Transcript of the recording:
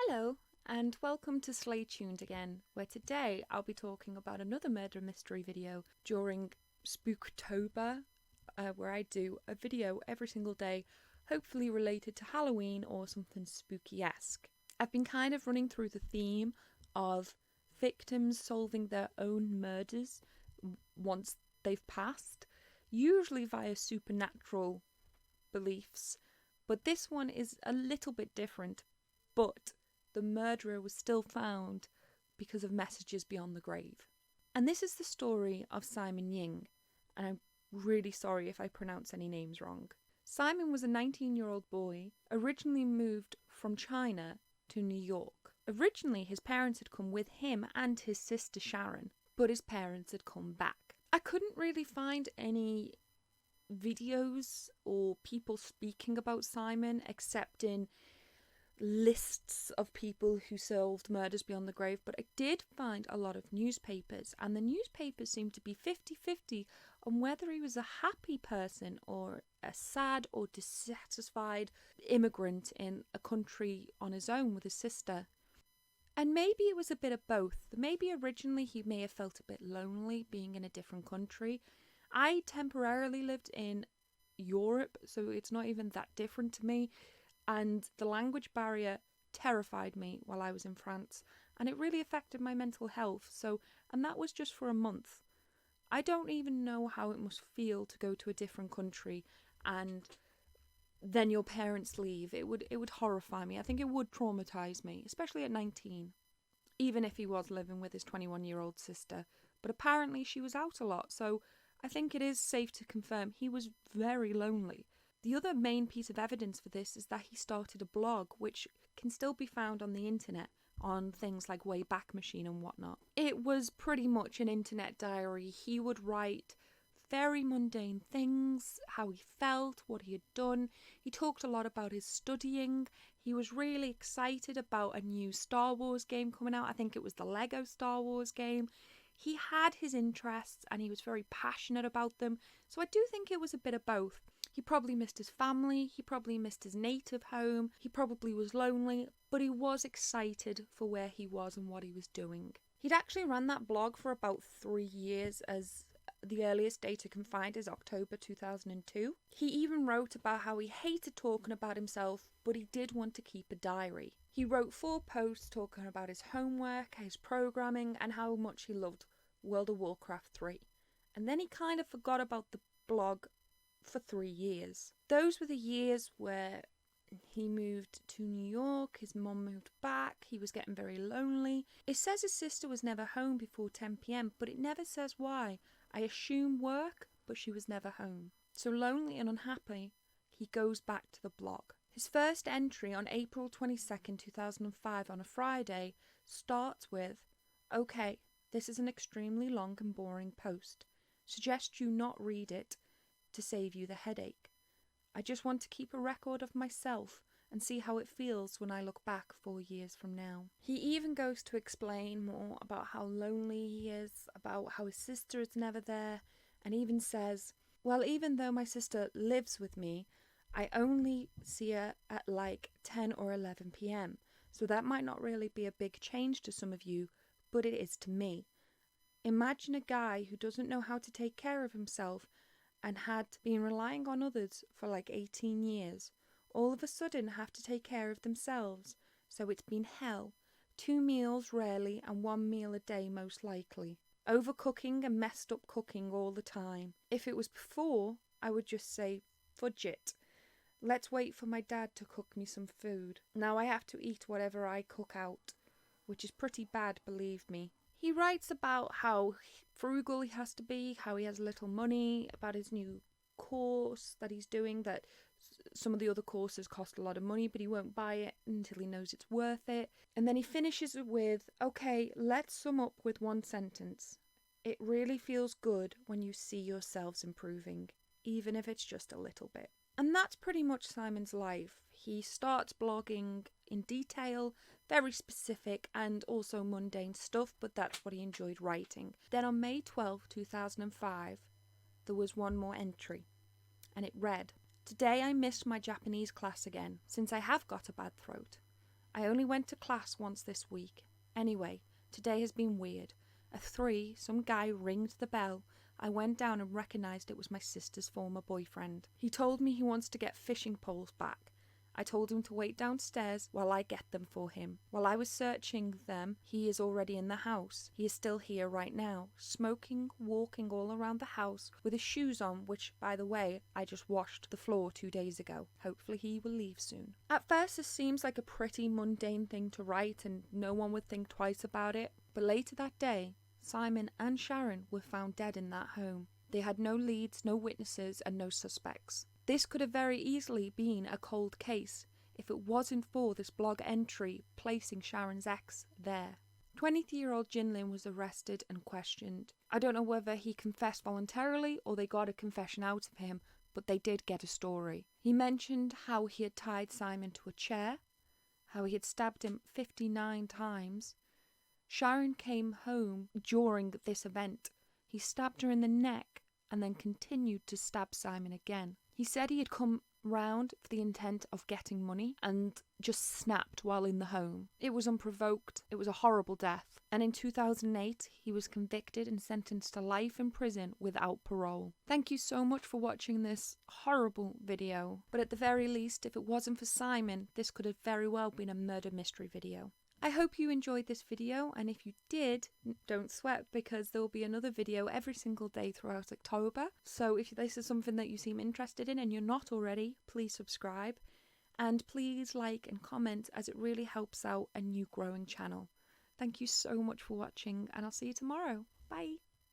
Hello, and welcome to Slay Tuned again, where today I'll be talking about another murder mystery video during Spooktober, where I do a video every single day, hopefully related to Halloween or something spooky-esque. I've been kind of running through the theme of victims solving their own murders once they've passed, usually via supernatural beliefs, but this one is a little bit different. But the murderer was still found because of messages beyond the grave. And this is the story of Simon Ying, and I'm really sorry if I pronounce any names wrong. Simon was a 19-year-old boy, originally moved from China to New York. Originally, his parents had come with him and his sister Sharon, but his parents had come back. I couldn't really find any videos or people speaking about Simon except in lists of people who solved murders beyond the grave, but I did find a lot of newspapers, and the newspapers seemed to be 50-50 on whether he was a happy person or a sad or dissatisfied immigrant in a country on his own with his sister. And maybe it was a bit of both. Maybe originally he may have felt a bit lonely being in a different country. I temporarily lived in Europe, so it's not even that different to me. And the language barrier terrified me while I was in France, and it really affected my mental health. And that was just for a month. I don't even know how it must feel to go to a different country and then your parents leave. It would horrify me. I think it would traumatize me, especially at 19, even if he was living with his 21-year-old sister. But apparently she was out a lot, so I think it is safe to confirm he was very lonely. The other main piece of evidence for this is that he started a blog, which can still be found on the internet on things like Wayback Machine and whatnot. It was pretty much an internet diary. He would write very mundane things, how he felt, what he had done. He talked a lot about his studying. He was really excited about a new Star Wars game coming out. I think it was the Lego Star Wars game. He had his interests and he was very passionate about them. So I do think it was a bit of both. He probably missed his family, he probably missed his native home, he probably was lonely, but he was excited for where he was and what he was doing. He'd actually ran that blog for about 3 years, as the earliest date I can find is October 2002. He even wrote about how he hated talking about himself, but he did want to keep a diary. He wrote 4 posts talking about his homework, his programming, and how much he loved World of Warcraft 3. And then he kind of forgot about the blog for 3 years. Those were the years where he moved to New York, his mum moved back, he was getting very lonely. It says his sister was never home before 10 p.m, but it never says why. I assume work, but she was never home. So lonely and unhappy, he goes back to the blog. His first entry on April 22nd, 2005 on a Friday starts with, "Okay, this is an extremely long and boring post. Suggest you not read it to save you the headache. I just want to keep a record of myself and see how it feels when I look back 4 years from now." He even goes to explain more about how lonely he is, about how his sister is never there, and even says, "Well, even though my sister lives with me, I only see her at like 10 or 11 p.m, so that might not really be a big change to some of you, but it is to me. Imagine a guy who doesn't know how to take care of himself and had been relying on others for like 18 years, all of a sudden have to take care of themselves. So it's been hell. 2 meals rarely and 1 meal a day most likely. Overcooking and messed up cooking all the time. If it was before, I would just say, fudge it. Let's wait for my dad to cook me some food. Now I have to eat whatever I cook out, which is pretty bad, believe me." He writes about how frugal he has to be, how he has little money, about his new course that he's doing, that some of the other courses cost a lot of money, but he won't buy it until he knows it's worth it. And then he finishes it with, "Okay, let's sum up with 1 sentence. It really feels good when you see yourselves improving, even if it's just a little bit." And that's pretty much Simon's life. He starts blogging in detail, very specific and also mundane stuff, but that's what he enjoyed writing. Then on May 12, 2005, there was one more entry, and it read, "Today I missed my Japanese class again, since I have got a bad throat. I only went to class once this week. Anyway, today has been weird. At 3, some guy ringed the bell. I went down and recognised it was my sister's former boyfriend. He told me he wants to get fishing poles back. I told him to wait downstairs while I get them for him. While I was searching them, he is already in the house. He is still here right now, smoking, walking all around the house with his shoes on, which, by the way, I just washed the floor 2 days ago. Hopefully he will leave soon. At first, this seems like a pretty mundane thing to write and no one would think twice about it. But later that day, Simon and Sharon were found dead in that home. They had no leads, no witnesses, and no suspects. This could have very easily been a cold case if it wasn't for this blog entry placing Sharon's ex there. 23-year-old Jinlin was arrested and questioned. I don't know whether he confessed voluntarily or they got a confession out of him, but they did get a story. He mentioned how he had tied Simon to a chair, how he had stabbed him 59 times. Sharon came home during this event. He stabbed her in the neck and then continued to stab Simon again. He said he had come round for the intent of getting money and just snapped while in the home. It was unprovoked. It was a horrible death. And in 2008, he was convicted and sentenced to life in prison without parole. Thank you so much for watching this horrible video. But at the very least, if it wasn't for Simon, this could have very well been a murder mystery video. I hope you enjoyed this video, and if you did, don't sweat because there will be another video every single day throughout October. So if this is something that you seem interested in and you're not already, please subscribe and please like and comment as it really helps out a new growing channel. Thank you so much for watching and I'll see you tomorrow. Bye!